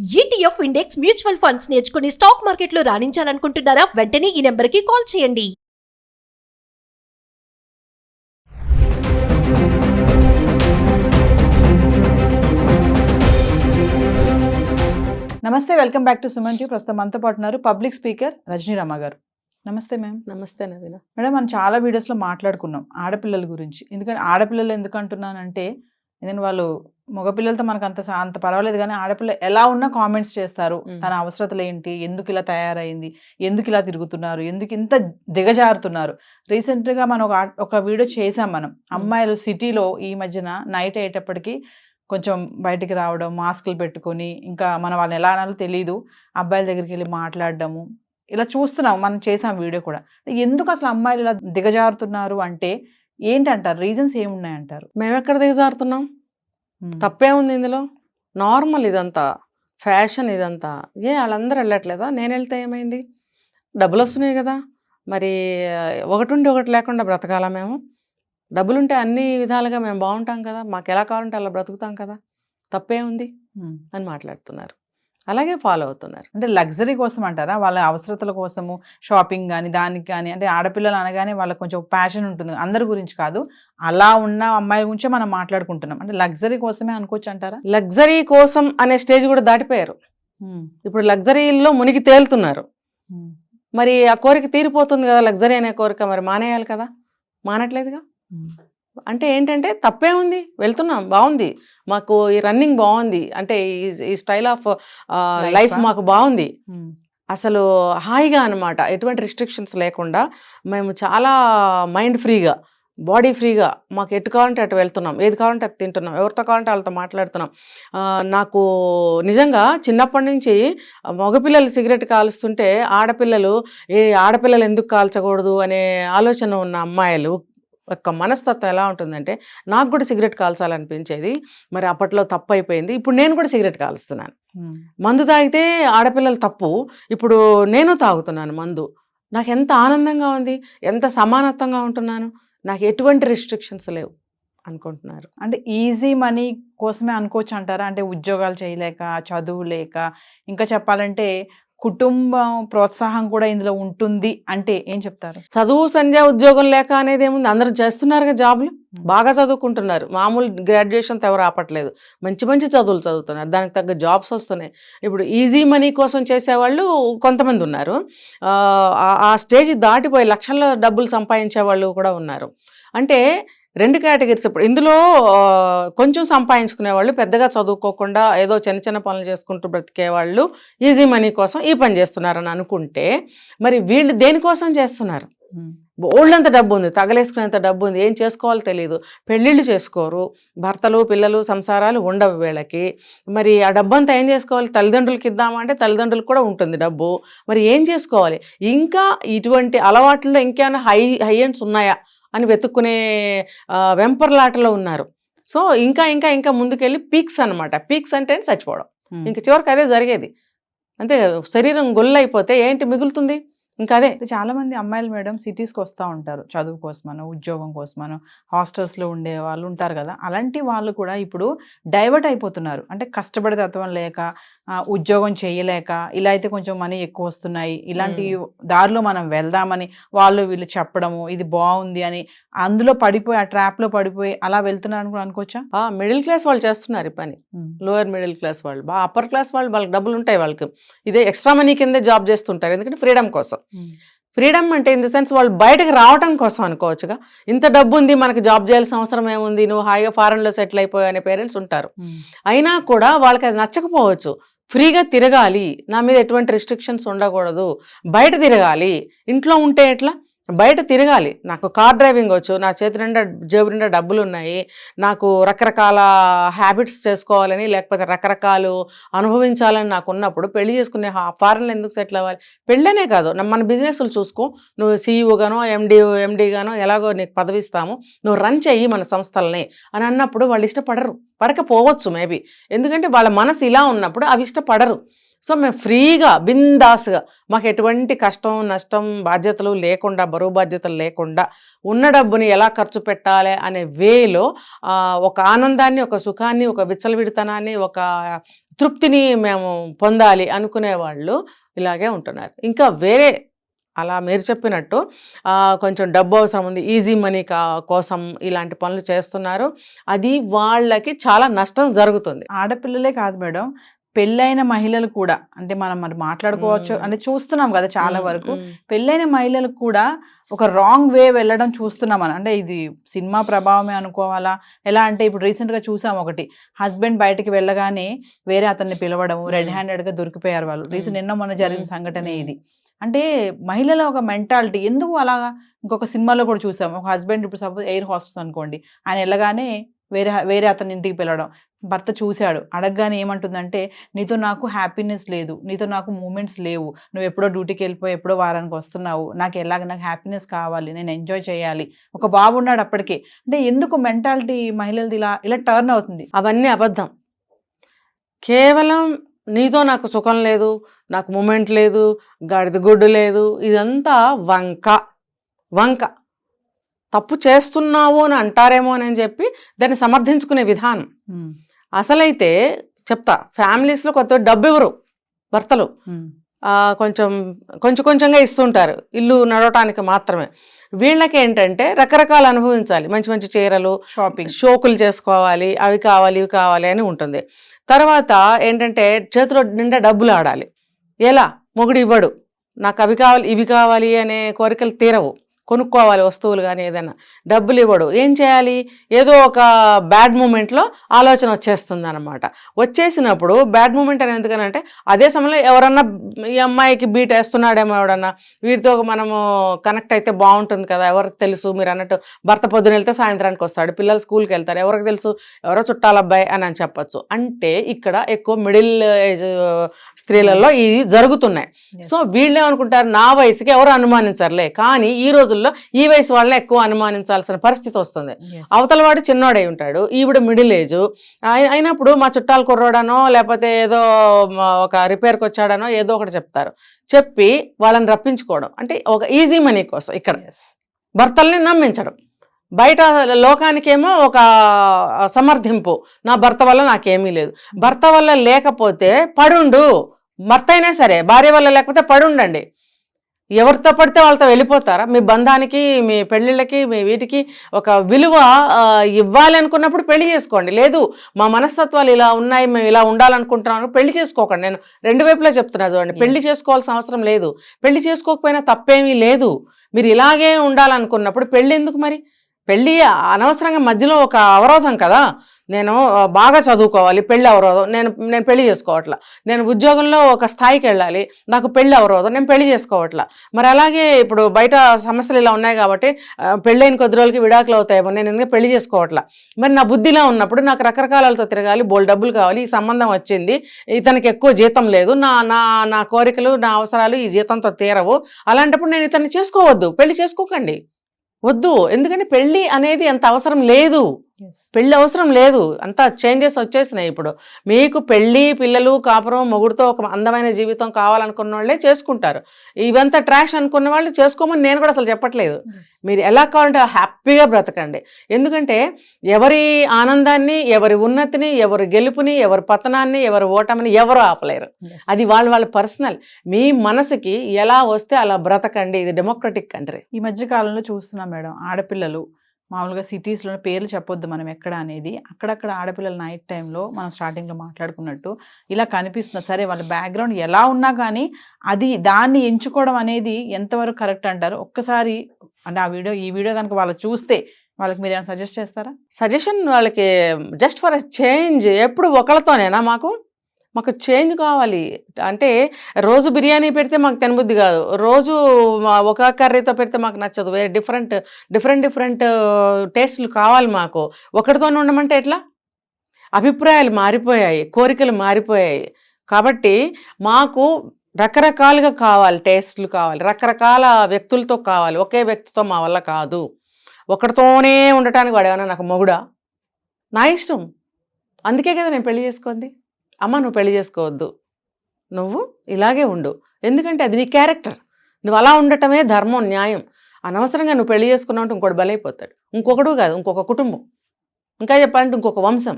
ETF index mutual funds నేర్చుకుని stock మార్కెట్లో రాణించాలనుకుంటున్నారా? వెంటనే ఈ నెంబర్కి కాల్ చేయండి. నమస్తే, welcome back to Suman TV. ప్రస్తుతం మనతో పాటు ఉన్నారు పబ్లిక్ స్పీకర్ రజనీ రమ గారు. నమస్తే మ్యామ్. నమస్తే నవీన. మేడం, మనం చాలా వీడియోస్లో మాట్లాడుకున్నాం ఆడపిల్లల గురించి. ఎందుకంటే ఆడపిల్లలు ఎందుకు అంటున్నానంటే, ఎందుకంటే వాళ్ళు మగపిల్లలతో మనకు అంత పర్వాలేదు, కానీ ఆడపిల్ల ఎలా ఉన్నా కామెంట్స్ చేస్తారు. తన అవసరతలు ఏంటి, ఎందుకు ఇలా తయారైంది, ఎందుకు ఇలా తిరుగుతున్నారు, ఎందుకు ఇంత దిగజారుతున్నారు. రీసెంట్గా మనం ఒక వీడియో చేసాం. మనం అమ్మాయిలు సిటీలో ఈ మధ్యన నైట్ అయ్యేటప్పటికి కొంచెం బయటికి రావడం, మాస్కులు పెట్టుకొని, ఇంకా మనం వాళ్ళని ఎలా అనాలో తెలియదు, అబ్బాయిల దగ్గరికి వెళ్ళి మాట్లాడడము, ఇలా చూస్తున్నాం. మనం చేసాం వీడియో కూడా. ఎందుకు అసలు అమ్మాయిలు ఇలా దిగజారుతున్నారు అంటే ఏంటంటారు? రీజన్స్ ఏమున్నాయంటారు? మేము ఎక్కడ దిగజారుతున్నాం? తప్పే ఉంది ఇందులో? నార్మల్ ఇదంతా, ఫ్యాషన్ ఇదంతా. వాళ్ళందరూ వెళ్ళట్లేదా? నేను వెళ్తే ఏమైంది? డబ్బులు వస్తున్నాయి కదా, మరి ఒకటి ఉండి ఒకటి లేకుండా బ్రతకాలా మేము? డబ్బులుంటే అన్ని విధాలుగా మేము బాగుంటాం కదా, మాకు ఎలా కావాలంటే అలా బ్రతుకుతాం కదా, తప్పే ఉంది అని మాట్లాడుతున్నారు. అలాగే ఫాలో అవుతున్నారు. అంటే లగ్జరీ కోసం అంటారా? వాళ్ళ అవసరతల కోసము షాపింగ్ కానీ దానికి కానీ. అంటే ఆడపిల్లలు అనగానే వాళ్ళకి కొంచెం ప్యాషన్ ఉంటుంది, అందరి గురించి కాదు, అలా ఉన్న అమ్మాయిల గురించే మనం మాట్లాడుకుంటున్నాం. అంటే లగ్జరీ కోసమే అనుకోవచ్చు అంటారా? లగ్జరీ కోసం అనే స్టేజ్ కూడా దాటిపోయారు. ఇప్పుడు లగ్జరీలో మునిగి తేలుతున్నారు. మరి ఆ కోరిక తీరిపోతుంది కదా, లగ్జరీ అనే కోరిక. మరి మానేయాలి కదా, మానట్లేదుగా. అంటే ఏంటంటే తప్పే ఉంది, వెళ్తున్నాం, బాగుంది, మాకు ఈ రన్నింగ్ బాగుంది, అంటే ఈ స్టైల్ ఆఫ్ లైఫ్ మాకు బాగుంది, అసలు హాయిగా అనమాట, ఎటువంటి రిస్ట్రిక్షన్స్ లేకుండా మేము చాలా మైండ్ ఫ్రీగా, బాడీ ఫ్రీగా, మాకు ఎటు కావాలంటే అటు వెళ్తున్నాం, ఏది కావాలంటే అది తింటున్నాం, ఎవరితో కావాలంటే వాళ్ళతో మాట్లాడుతున్నాం. నాకు నిజంగా చిన్నప్పటి నుంచి మగపిల్లలు సిగరెట్ కాలుస్తుంటే ఆడపిల్లలు ఎందుకు కాల్చకూడదు అనే ఆలోచన ఉన్న అమ్మాయిలు యొక్క మనస్తత్వం ఎలా ఉంటుందంటే, నాకు కూడా సిగరెట్ కాల్చాలనిపించేది, మరి అప్పట్లో తప్పు అయిపోయింది, ఇప్పుడు నేను కూడా సిగరెట్ కాలుస్తున్నాను. మందు తాగితే ఆడపిల్లలు తప్పు, ఇప్పుడు నేను తాగుతున్నాను మందు, నాకు ఎంత ఆనందంగా ఉంది, ఎంత సమానత్వంగా ఉంటున్నాను, నాకు ఎటువంటి రిస్ట్రిక్షన్స్ లేవు అనుకుంటున్నారు. అంటే ఈజీ మనీ కోసమే అనుకోవచ్చు అంటారా? అంటే ఉద్యోగాలు చేయలేక, చదువు లేక, ఇంకా చెప్పాలంటే కుటుంబం ప్రోత్సాహం కూడా ఇందులో ఉంటుంది అంటే ఏం చెప్తారు? చదువు సంధ్య ఉద్యోగం లేక అనేది ఏముంది, అందరూ చేస్తున్నారుగా జాబులు, బాగా చదువుకుంటున్నారు, మామూలు గ్రాడ్యుయేషన్తో ఎవరు ఆపట్లేదు, మంచి మంచి చదువులు చదువుతున్నారు, దానికి తగ్గ జాబ్స్ వస్తున్నాయి. ఇప్పుడు ఈజీ మనీ కోసం చేసేవాళ్ళు కొంతమంది ఉన్నారు, ఆ స్టేజ్ దాటిపోయి లక్షల డబ్బులు సంపాదించే వాళ్ళు కూడా ఉన్నారు. అంటే రెండు కేటగిరీస్. ఇప్పుడు ఇందులో కొంచెం సంపాదించుకునే వాళ్ళు, పెద్దగా చదువుకోకుండా ఏదో చిన్న చిన్న పనులు చేసుకుంటూ బ్రతికే వాళ్ళు ఈజీ మనీ కోసం ఈ పని చేస్తున్నారని అనుకుంటే, మరి వీళ్ళు దేనికోసం చేస్తున్నారు? బోల్డంత డబ్బు ఉంది, తగలేసుకునేంత డబ్బు ఉంది, ఏం చేసుకోవాలో తెలియదు, పెళ్ళిళ్ళు చేసుకోరు, భర్తలు పిల్లలు సంసారాలు ఉండవు వీళ్ళకి. మరి ఆ డబ్బు అంతా ఏం చేసుకోవాలి? తల్లిదండ్రులకి ఇద్దామంటే తల్లిదండ్రులకు కూడా ఉంటుంది డబ్బు, మరి ఏం చేసుకోవాలి? ఇంకా ఇటువంటి అలవాట్లలో ఇంకేమైనా హై ఎండ్స్ ఉన్నాయా అని వెతుక్కునే వెంపర్లాటలో ఉన్నారు. సో ఇంకా ఇంకా ఇంకా ముందుకెళ్ళి పీక్స్ అనమాట. పీక్స్ అంటే చచ్చిపోవడం, ఇంక చివరికి అదే జరిగేది. అంతే, శరీరం గొల్లైపోతే ఏంటి మిగులుతుంది? ఇంకా అదే. చాలా మంది అమ్మాయిలు మేడం సిటీస్కి వస్తూ ఉంటారు చదువు కోసమనో ఉద్యోగం కోసమనో, హాస్టల్స్లో ఉండే వాళ్ళు ఉంటారు కదా, అలాంటి వాళ్ళు కూడా ఇప్పుడు డైవర్ట్ అయిపోతున్నారు. అంటే కష్టపడే తత్వం లేక, ఉద్యోగం చేయలేక, ఇలా అయితే కొంచెం మనీ ఎక్కువ వస్తున్నాయి, ఇలాంటి దారిలో మనం వెళ్దామని వీళ్ళు చెప్పడము, ఇది బాగుంది అని అందులో పడిపోయి, ఆ ట్రాప్లో పడిపోయి అలా వెళ్తున్నారు కూడా అనుకోవచ్చా? మిడిల్ క్లాస్ వాళ్ళు చేస్తున్నారు ఈ పని, లోయర్ మిడిల్ క్లాస్ వాళ్ళు. అప్పర్ క్లాస్ వాళ్ళకి డబ్బులు ఉంటాయి, వాళ్ళకి ఇదే ఎక్స్ట్రా మనీ కిందే జాబ్ చేస్తుంటారు, ఎందుకంటే ఫ్రీడమ్ కోసం. ఫ్రీడమ్ అంటే ఇన్ ద సెన్స్ వాళ్ళు బయటకు రావడం కోసం అనుకోవచ్చుగా. ఇంత డబ్బు ఉంది, మనకు జాబ్ చేయాల్సిన అవసరం ఏముంది, నువ్వు హాయిగా ఫారెన్లో సెటిల్ అయిపోయా అనే పేరెంట్స్ ఉంటారు. అయినా కూడా వాళ్ళకి అది నచ్చకపోవచ్చు. ఫ్రీగా తిరగాలి, నా మీద ఎటువంటి రిస్ట్రిక్షన్స్ ఉండకూడదు, బయట తిరగాలి, ఇంట్లో ఉంటే ఎట్లా, బయట తిరగాలి, నాకు కార్ డ్రైవింగ్ వచ్చు, నా చేతి నిండా జేబు నిండా డబ్బులు ఉన్నాయి, నాకు రకరకాల హ్యాబిట్స్ చేసుకోవాలని, లేకపోతే రకరకాలు అనుభవించాలని నాకు ఉన్నప్పుడు పెళ్లి చేసుకునే ఫారెన్లో ఎందుకు సెటిల్ అవ్వాలి? పెళ్ళనే కాదు, మన బిజినెస్లు చూసుకో, నువ్వు సీఈఓగానో ఎండీగానో ఎలాగో నీకు పదవి ఇస్తాము, నువ్వు రన్ చెయ్యి మన సంస్థలని అని అన్నప్పుడు వాళ్ళు ఇష్టపడరు, పడకపోవచ్చు మేబీ, ఎందుకంటే వాళ్ళ మనసు ఇలా ఉన్నప్పుడు అవి ఇష్టపడరు. సో మేము ఫ్రీగా బిందాస్గా మాకు ఎటువంటి కష్టం నష్టం బాధ్యతలు లేకుండా బరువు బాధ్యతలు లేకుండా ఉన్న డబ్బుని ఎలా ఖర్చు పెట్టాలి అనే వేలో ఒక ఆనందాన్ని, ఒక సుఖాన్ని, ఒక విచ్చలవిడితనాన్ని, ఒక తృప్తిని మేము పొందాలి అనుకునే వాళ్ళు ఇలాగే ఉంటున్నారు. ఇంకా వేరే అలా మీరు చెప్పినట్టు కొంచెం డబ్బు అవసరం ఉంది, ఈజీ మనీ కోసం ఇలాంటి పనులు చేస్తున్నారు. అది వాళ్ళకి చాలా నష్టం జరుగుతుంది. ఆడపిల్లలే కాదు మేడం, పెళ్ళైన మహిళలు కూడా, అంటే మనం మరి మాట్లాడుకోవచ్చు అంటే చూస్తున్నాం కదా చాలా వరకు, పెళ్ళైన మహిళలకు కూడా ఒక రాంగ్ వే వెళ్ళడం చూస్తున్నాం అని. అంటే ఇది సినిమా ప్రభావమే అనుకోవాలా ఎలా అంటే, ఇప్పుడు రీసెంట్గా చూసాం ఒకటి, హస్బెండ్ బయటకు వెళ్ళగానే వేరే అతన్ని పిలవడం, రెడ్ హ్యాండెడ్గా దొరికిపోయారు వాళ్ళు. రీసెంట్ ఎన్నో మొన్న జరిగిన సంఘటనే ఇది. అంటే మహిళల ఒక మెంటాలిటీ ఎందుకు అలాగా. ఇంకొక సినిమాలో కూడా చూసాం, ఒక హస్బెండ్ ఇప్పుడు సపోజ్ ఎయిర్ హోస్టెస్ అనుకోండి, ఆయన వెళ్ళగానే వేరే అతని ఇంటికి పిలవడం. భర్త చూశాడు, అడగగానే ఏమంటుందంటే, నీతో నాకు హ్యాపీనెస్ లేదు, నీతో నాకు మూమెంట్స్ లేవు, నువ్వు ఎప్పుడో డ్యూటీకి వెళ్ళిపోయి ఎప్పుడో వారానికి వస్తున్నావు, నాకు హ్యాపీనెస్ కావాలి, నేను ఎంజాయ్ చేయాలి, ఒక బాబు ఉన్నాడు అప్పటికే. అంటే ఎందుకు మెంటాలిటీ మహిళలది ఇలా టర్న్ అవుతుంది? అవన్నీ అబద్ధం. కేవలం నీతో నాకు సుఖం లేదు, నాకు మూమెంట్ లేదు, గాడిద గుడ్డు లేదు, ఇదంతా వంక. తప్పు చేస్తున్నావు అని అంటారేమో అని చెప్పి దాన్ని సమర్థించుకునే విధానం. అసలైతే చెప్తా, ఫ్యామిలీస్లో కొత్త డబ్బు ఇవ్వరు భర్తలు, కొంచెంగా ఇస్తుంటారు ఇల్లు నడవటానికి మాత్రమే. వీళ్ళకి ఏంటంటే రకరకాలు అనుభవించాలి, మంచి మంచి చీరలు, షోకులు చేసుకోవాలి, అవి కావాలి ఇవి కావాలి అని ఉంటుంది. తర్వాత ఏంటంటే చేతిలో నిండా డబ్బులు ఆడాలి. ఎలా మొగుడు ఇవ్వడు, నాకు అవి కావాలి ఇవి కావాలి అనే కోరికలు తీరవు, కొనుక్కోవాలి వస్తువులు కానీ ఏదైనా, డబ్బులు ఇవ్వడు. ఏం చేయాలి, ఏదో ఒక బ్యాడ్ మూమెంట్లో ఆలోచన వచ్చేస్తుంది అనమాట. వచ్చేసినప్పుడు బ్యాడ్ మూమెంట్ అని ఎందుకనంటే, అదే సమయంలో ఎవరన్నా ఈ అమ్మాయికి బీట్ వేస్తున్నాడేమో, ఎవడన్నా వీరితో మనము కనెక్ట్ అయితే బాగుంటుంది కదా, ఎవరికి తెలుసు, మీరు అన్నట్టు భర్త పొద్దున వెళ్తే సాయంత్రానికి వస్తాడు, పిల్లలు స్కూల్కి వెళ్తారు, ఎవరికి తెలుసు, ఎవరో చుట్టాల అబ్బాయి అని చెప్పచ్చు. అంటే ఇక్కడ ఎక్కువ మిడిల్ ఏజ్ స్త్రీలలో ఇవి జరుగుతున్నాయి. సో వీళ్ళేమనుకుంటారు, నా వయసుకి ఎవరు అనుమానించరులే, కానీ ఈ రోజుల్లో ఈ వయసు వాళ్ళని ఎక్కువ అనుమానించాల్సిన పరిస్థితి వస్తుంది. అవతల వాడు చిన్నోడై ఉంటాడు, ఈవిడ మిడిల్ ఏజ్ అయినప్పుడు మా చుట్టాలు కుర్రోడనో లేకపోతే ఏదో ఒక రిపేర్కి వచ్చాడనో ఏదో ఒకటి చెప్తారు, చెప్పి వాళ్ళని రప్పించుకోవడం. అంటే ఒక ఈజీ మనీ కోసం ఇక్కడ భర్తల్ని నమ్మించడం. బయట లోకానికేమో ఒక సమర్థింపు, నా భర్త వల్ల నాకేమీ లేదు. భర్త వల్ల లేకపోతే పడుండు, భర్త అయినా సరే భార్య వల్ల లేకపోతే పడుండండి. ఎవరితో పడితే వాళ్ళతో వెళ్ళిపోతారా? మీ బంధానికి, మీ పెళ్ళిళ్ళకి, మీ వీటికి ఒక విలువ ఇవ్వాలి అనుకున్నప్పుడు పెళ్లి చేసుకోండి. లేదు మా మనస్తత్వాలు ఇలా ఉన్నాయి, మేము ఇలా ఉండాలనుకుంటున్నాను, పెళ్లి చేసుకోకండి. నేను రెండు వైపులా చెప్తున్నా చూడండి, పెళ్లి చేసుకోవాల్సిన అవసరం లేదు, పెళ్లి చేసుకోకపోయినా తప్పేమీ లేదు. మీరు ఇలాగే ఉండాలనుకున్నప్పుడు పెళ్లి ఎందుకు మరి? పెళ్ళి అనవసరంగా మధ్యలో ఒక అవరోధం కదా. నేను బాగా చదువుకోవాలి, పెళ్ళి అవరోధం, నేను పెళ్లి చేసుకోవట్లా. నేను ఉద్యోగంలో ఒక స్థాయికి వెళ్ళాలి, నాకు పెళ్ళి అవరోధం, నేను పెళ్లి చేసుకోవట్లా. మరి అలాగే ఇప్పుడు బయట సమస్యలు ఇలా ఉన్నాయి కాబట్టి పెళ్ళైన కొద్ది రోజులకి విడాకులు అవుతాయేమో, నేను ఎందుకు పెళ్లి చేసుకోవట్లా. మరి నా బుద్ధిలా ఉన్నప్పుడు నాకు రకరకాలతో తిరగాలి, బోల్ డబ్బులు కావాలి, ఈ సంబంధం వచ్చింది, ఇతనికి ఎక్కువ జీతం లేదు, నా కోరికలు నా అవసరాలు ఈ జీతంతో తీరవు, అలాంటప్పుడు నేను ఇతన్ని చేసుకోవద్దు. పెళ్లి చేసుకోకండి, వద్దు. ఎందుకంటే పెళ్ళి అనేది అంత అవసరం లేదు, పెళ్ళి అవసరం లేదు, అంతా చేంజెస్ వచ్చేసినాయి. ఇప్పుడు మీకు పెళ్ళి, పిల్లలు, కాపురం, మొగుడుతో ఒక అందమైన జీవితం కావాలనుకున్న వాళ్ళే చేసుకుంటారు. ఇవంతా ట్రాష్ అనుకున్న వాళ్ళు చేసుకోమని నేను కూడా అసలు చెప్పట్లేదు. మీరు ఎలా కావాలంటే హ్యాపీగా బ్రతకండి. ఎందుకంటే ఎవరి ఆనందాన్ని, ఎవరి ఉన్నతిని, ఎవరి గెలుపుని, ఎవరి పతనాన్ని, ఎవరి ఓటమిని ఎవరు ఆపలేరు. అది వాళ్ళ పర్సనల్. మీ మనసుకి ఎలా వస్తే అలా బ్రతకండి. ఇది డెమోక్రటిక్ కంట్రీ. ఈ మధ్య కాలంలో చూస్తున్నాం మేడం, ఆడపిల్లలు మామూలుగా సిటీస్లో, పేర్లు చెప్పొద్దు మనం ఎక్కడ అనేది, అక్కడక్కడ ఆడపిల్లలు నైట్ టైంలో మనం స్టార్టింగ్లో మాట్లాడుకున్నట్టు ఇలా కనిపిస్తుంది. సరే వాళ్ళ బ్యాక్గ్రౌండ్ ఎలా ఉన్నా కానీ దాన్ని ఎంచుకోవడం అనేది ఎంతవరకు కరెక్ట్ అంటారు? ఒక్కసారి అంటే ఈ వీడియో కనుక వాళ్ళు చూస్తే వాళ్ళకి మీరు ఏమైనా సజెస్ట్ చేస్తారా? సజెషన్ వాళ్ళకి జస్ట్ ఫర్ ఎ చేంజ్. ఎప్పుడు ఒకళ్ళతోనేనా? మాకు చేంజ్ కావాలి. అంటే రోజు బిర్యానీ పెడితే మాకు తినబుద్ధి కాదు, రోజు ఒక కర్రీతో పెడితే మాకు నచ్చదు, వేరే డిఫరెంట్ టేస్ట్లు కావాలి మాకు. ఒకటితోనే ఉండమంటే ఎట్లా? అభిప్రాయాలు మారిపోయాయి, కోరికలు మారిపోయాయి. కాబట్టి మాకు రకరకాలుగా కావాలి, టేస్ట్లు కావాలి, రకరకాల వ్యక్తులతో కావాలి, ఒకే వ్యక్తితో మా వల్ల కాదు. ఒకటితోనే ఉండటానికి వాడేమన్నా నాకు మొగుడా? నా ఇష్టం. అందుకే కదా నేను పెళ్లి చేసుకుంది. అమ్మ నువ్వు పెళ్లి చేసుకోవద్దు, నువ్వు ఇలాగే ఉండు, ఎందుకంటే అది నీ క్యారెక్టర్. నువ్వు అలా ఉండటమే ధర్మం, న్యాయం. అనవసరంగా నువ్వు పెళ్లి చేసుకున్నావు అంటే ఇంకోటి బలైపోతాడు, ఇంకొకడు కాదు, ఇంకొక కుటుంబం, ఇంకా చెప్పాలంటే ఇంకొక వంశం.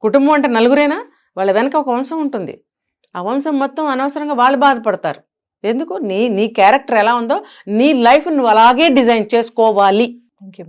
కుటుంబం అంటే నలుగురేనా, వాళ్ళ వెనక ఒక వంశం ఉంటుంది. ఆ వంశం మొత్తం అనవసరంగా వాళ్ళు బాధపడతారు. ఎందుకు? నీ క్యారెక్టర్ ఎలా ఉందో నీ లైఫ్ నువ్వు అలాగే డిజైన్ చేసుకోవాలి. Thank you.